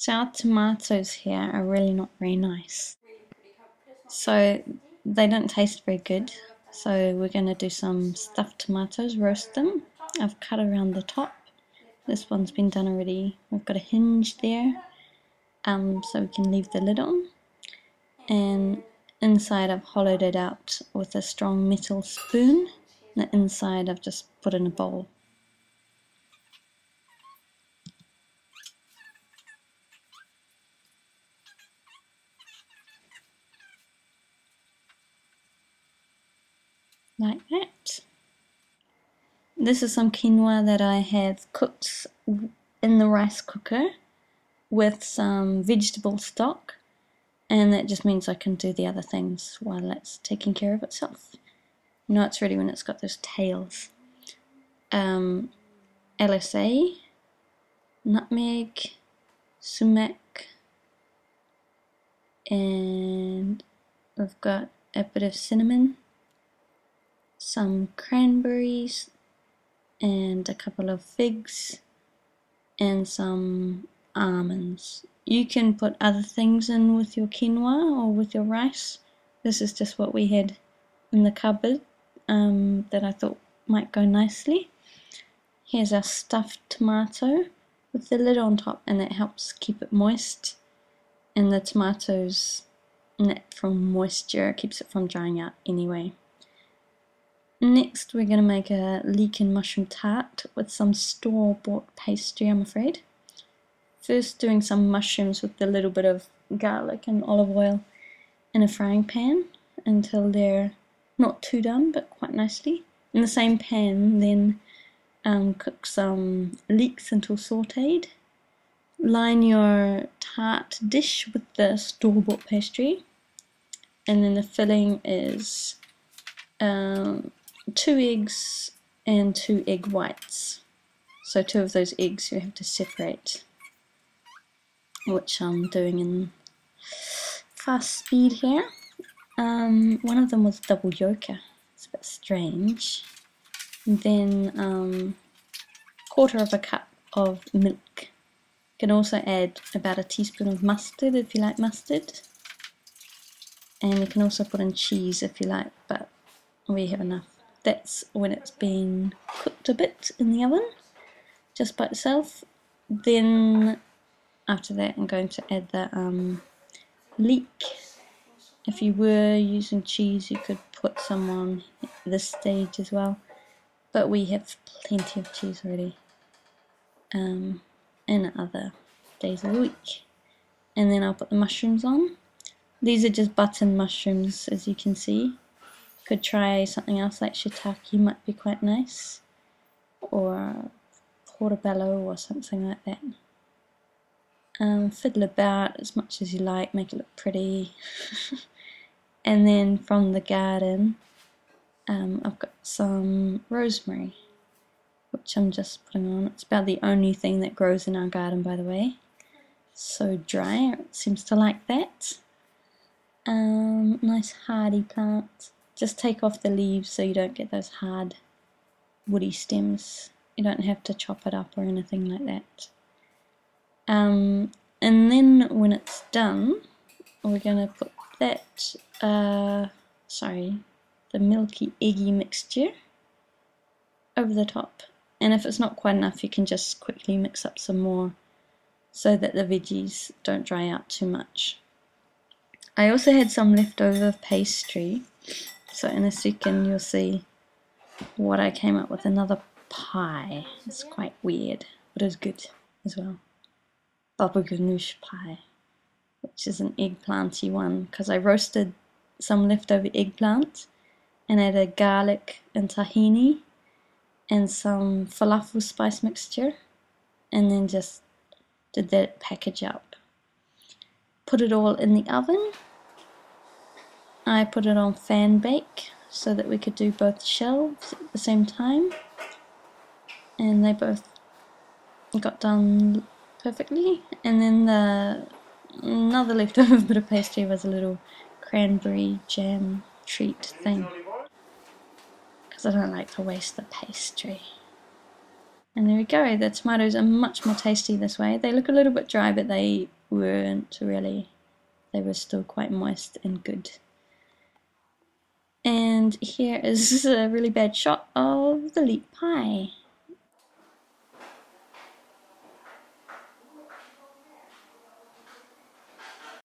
So our tomatoes here are really not very nice. So they don't taste very good. So we're going to do some stuffed tomatoes, roast them. I've cut around the top. This one's been done already. We've got a hinge there, so we can leave the lid on. And inside I've hollowed it out with a strong metal spoon. The inside I've just put in a bowl. Like that. This is some quinoa that I have cooked in the rice cooker with some vegetable stock, and that just means I can do the other things while it's taking care of itself. You know it's ready when it's got those tails. LSA, nutmeg, sumac, and we've got a bit of cinnamon, some cranberries, and a couple of figs, and some almonds. You can put other things in with your quinoa or with your rice. This is just what we had in the cupboard that I thought might go nicely. Here's our stuffed tomato with the lid on top, and that helps keep it moist. And the tomatoes, net from moisture, keeps it from drying out anyway. Next we're going to make a leek and mushroom tart with some store-bought pastry, I'm afraid. First doing some mushrooms with a little bit of garlic and olive oil in a frying pan until they're not too done but quite nicely. In the same pan then cook some leeks until sauteed. Line your tart dish with the store-bought pastry, and then the filling is 2 eggs and 2 egg whites. So 2 of those eggs you have to separate, which I'm doing in fast speed here. One of them was double yolker. It's a bit strange. And then 1/4 of a cup of milk. You can also add about a teaspoon of mustard if you like mustard. And you can also put in cheese if you like, but we have enough. That's when it's been cooked a bit in the oven, just by itself. Then after that I'm going to add the leek. If you were using cheese you could put some on at this stage as well, but we have plenty of cheese already in other days of the week. And then I'll put the mushrooms on. These are just button mushrooms, as you can see. Could try something else like shiitake, might be quite nice, or portobello or something like that. Fiddle about as much as you like, make it look pretty. And then from the garden I've got some rosemary, which I'm just putting on. It's about the only thing that grows in our garden, by the way. So dry, it seems to like that. Nice hardy plant. Just take off the leaves so you don't get those hard woody stems. You don't have to chop it up or anything like that. And then when it's done, we're going to put that, the milky eggy mixture over the top. And if it's not quite enough, you can just quickly mix up some more so that the veggies don't dry out too much. I also had some leftover pastry, so in a second you'll see what I came up with. Another pie. It's quite weird, but it's good as well. Babaganoush pie, which is an eggplanty one, because I roasted some leftover eggplant and added garlic and tahini and some falafel spice mixture, and then just did that package up. Put it all in the oven. I put it on fan bake so that we could do both shelves at the same time, and they both got done perfectly. And then another leftover bit of pastry was a little cranberry jam treat thing, because I don't like to waste the pastry. And there we go, the tomatoes are much more tasty this way. They look a little bit dry, but they weren't really. They were still quite moist and good. And here is a really bad shot of the leek pie.